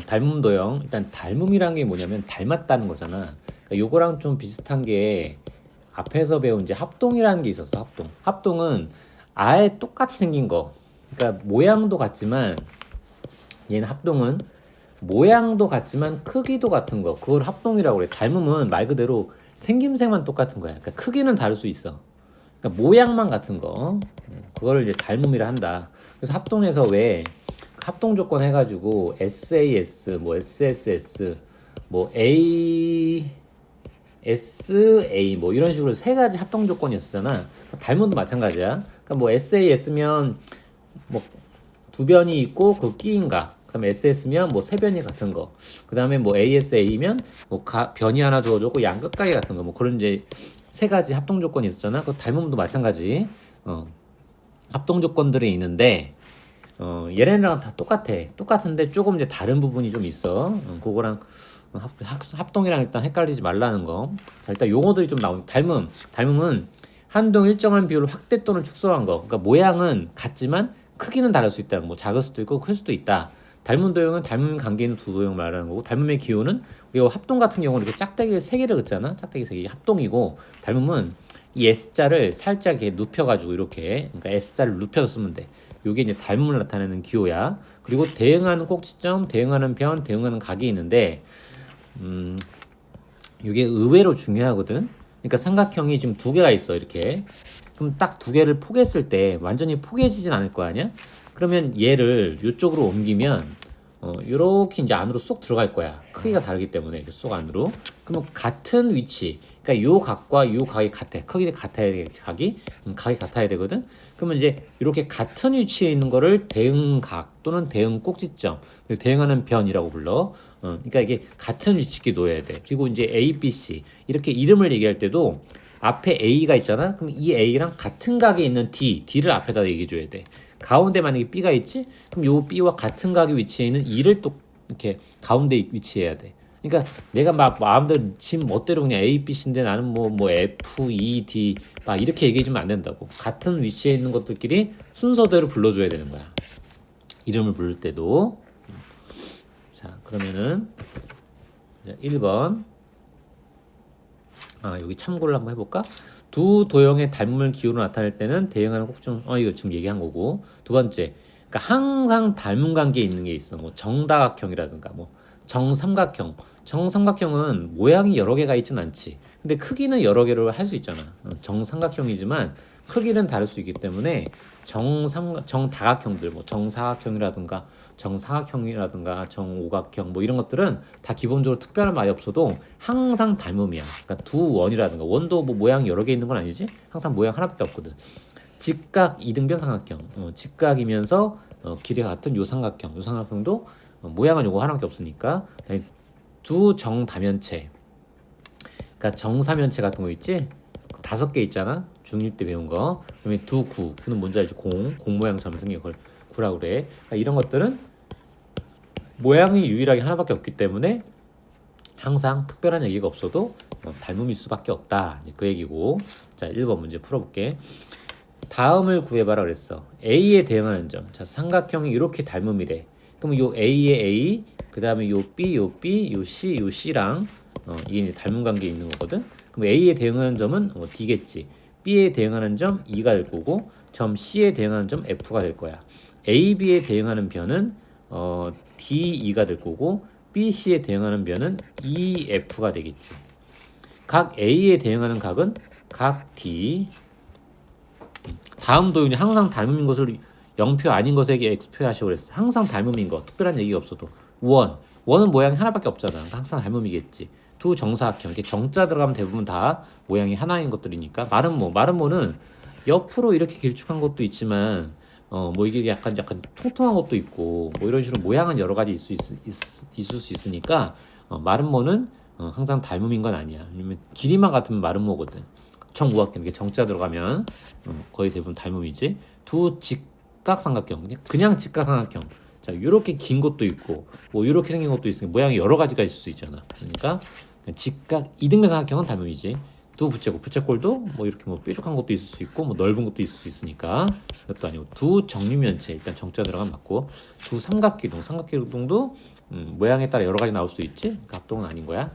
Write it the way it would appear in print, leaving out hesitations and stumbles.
닮음 도형. 일단 닮음이란 게 뭐냐면 닮았다는 거잖아. 그러니까 요거랑 좀 비슷한 게 앞에서 배운 이제 합동이라는 게 있었어. 합동은 아예 똑같이 생긴 거. 그러니까 모양도 같지만 얘는 합동은 모양도 같지만 크기도 같은 거. 그걸 합동이라고 그래. 닮음은 말 그대로 생김새만 똑같은 거야. 그러니까 크기는 다를 수 있어. 그러니까 모양만 같은 거. 그거를 이제 닮음이라 한다. 그래서 합동에서 왜 합동 조건 해가지고 SAS, 뭐 SSS, 뭐 SA 뭐 이런 식으로 세 가지 합동 조건이었잖아. 닮음도 마찬가지야. 그러니까 뭐 SAS면 뭐 두 변이 있고 그 끼인가. 그다음에 SS면 뭐 세 변이 같은 거. 그다음에 뭐 ASA면 뭐 변이 하나 주어졌고 양 끝각이 같은 거. 뭐 그런 이제 세 가지 합동 조건이 있었잖아. 그 닮음도 마찬가지. 합동 조건들이 있는데 얘네랑 다 똑같은데 조금 이제 다른 부분이 좀 있어. 그거랑 합동이랑 일단 헷갈리지 말라는 거. 자, 일단 용어들이 좀 나오니 닮음은 한동 일정한 비율로 확대 또는 축소한 거. 그러니까 모양은 같지만 크기는 다를 수 있다는 거. 뭐 작을 수도 있고 클 수도 있다. 닮은 도형은 닮은 관계 있는 두 도형 말하는 거고, 닮음의 기호는 우리가 합동 같은 경우는 이렇게 짝대기를 세 개를 긋잖아. 짝대기 세 개. 합동이고, 닮음은 이 S자를 살짝 이렇게 눕혀가지고 이렇게, 그러니까 S자를 눕혀서 쓰면 돼. 요게 이제 닮음을 나타내는 기호야. 그리고 대응하는 꼭지점, 대응하는 변, 대응하는 각이 있는데, 이게 의외로 중요하거든. 그러니까 삼각형이 지금 두 개가 있어 이렇게. 그럼 딱 두 개를 포개했을 때 완전히 포개지진 않을 거 아니야? 그러면 얘를 이쪽으로 옮기면 요렇게 이제 안으로 쏙 들어갈 거야. 크기가 다르기 때문에 이렇게 쏙 안으로. 그러면 같은 위치, 그러니까 요 각과 요 각이 같아. 크기가 같아야 되겠지. 각이 같아야 되거든. 그러면 이제 이렇게 같은 위치에 있는 거를 대응각 또는 대응 꼭지점, 대응하는 변이라고 불러. 그러니까 이게 같은 위치에 놓여야 돼. 그리고 이제 A, B, C 이렇게 이름을 얘기할 때도 앞에 A가 있잖아. 그럼 이 A랑 같은 각에 있는 D를 앞에다 얘기해 줘야 돼. 가운데 만약에 B가 있지? 그럼 요 B와 같은 각의 위치에 있는 E를 또 이렇게 가운데 위치해야 돼. 그러니까 내가 막 마음대로 지금 멋대로 그냥 A, B, C인데 나는 뭐 F, E, D 막 이렇게 얘기해주면 안 된다고. 같은 위치에 있는 것들끼리 순서대로 불러줘야 되는 거야. 이름을 부를 때도. 자, 그러면은 1번. 여기 참고를 한번 해볼까? 두 도형의 닮음을 기호로 나타낼 때는 대응하는 꼭지점, 이거 지금 얘기한 거고. 두 번째, 그러니까 항상 닮은 관계에 있는 게 있어. 뭐 정다각형이라든가 뭐 정삼각형. 정삼각형은 모양이 여러 개가 있진 않지. 근데 크기는 여러 개로 할 수 있잖아. 정삼각형이지만 크기는 다를 수 있기 때문에 정다각형들, 뭐 정사각형이라든가 정오각형 뭐 이런 것들은 다 기본적으로 특별한 말이 없어도 항상 닮음이야. 그러니까 두 원이라든가 원도 뭐 모양이 여러 개 있는 건 아니지. 항상 모양 하나밖에 없거든. 직각 이등변 삼각형. 직각이면서 길이가 같은 요 삼각형도 모양은 요거 하나밖에 없으니까. 두 정다면체. 그러니까 정사면체 같은 거 있지? 5개 있잖아. 중1 때 배운 거. 그다음에 두 구는 뭔지 알지? 공 모양처럼 생긴 걸 구라고 그래. 그러니까 이런 것들은 모양이 유일하게 하나밖에 없기 때문에 항상 특별한 얘기가 없어도 닮음일 수밖에 없다. 그 얘기고. 자, 1번 문제 풀어볼게. 다음을 구해봐라 그랬어. A에 대응하는 점. 자, 삼각형이 이렇게 닮음이래. 그럼 요 A에 A, 그 다음에 요 B, 요 B, 요 C, 요 C랑 이게 이제 닮은 관계에 있는 거거든. 그럼 A에 대응하는 점은 D겠지. B에 대응하는 점 E가 될 거고, 점 C에 대응하는 점 F가 될 거야. A, B에 대응하는 변은 D, E가 될 거고, B, C에 대응하는 변은 E, F가 되겠지. 각 A에 대응하는 각은 각 D. 다음 도형이 항상 닮음인 것을 0표 아닌 것에게 X표 하시고 그랬어. 항상 닮음인 것. 특별한 얘기가 없어도. 원은 모양이 하나밖에 없잖아. 항상 닮음이겠지. 두 정사각형. 이렇게 정자 들어가면 대부분 다 모양이 하나인 것들이니까. 마름모는 옆으로 이렇게 길쭉한 것도 있지만 뭐 이게 약간 통통한 것도 있고 뭐 이런 식으로 모양은 여러 가지 있을 수 있으니까 마름모는 항상 닮음인 건 아니야. 왜냐면 길이만 같으면 마름모거든. 정우각형 이렇게 정자 들어가면 거의 대부분 닮음이지. 두 직각삼각형 그냥 직각삼각형. 자, 이렇게 긴 것도 있고 뭐 이렇게 생긴 것도 있으니까 모양이 여러 가지가 있을 수 있잖아. 그러니까 직각 이등변 삼각형은 닮음이지. 두 부채꼴, 부채꼴도 뭐 이렇게 뭐 뾰족한 것도 있을 수 있고 뭐 넓은 것도 있을 수 있으니까 그것도 아니고 두 정육면체 일단 정자 들어가면 맞고 두 삼각기둥, 삼각기둥도 모양에 따라 여러 가지 나올 수 있지. 합동은 아닌 거야.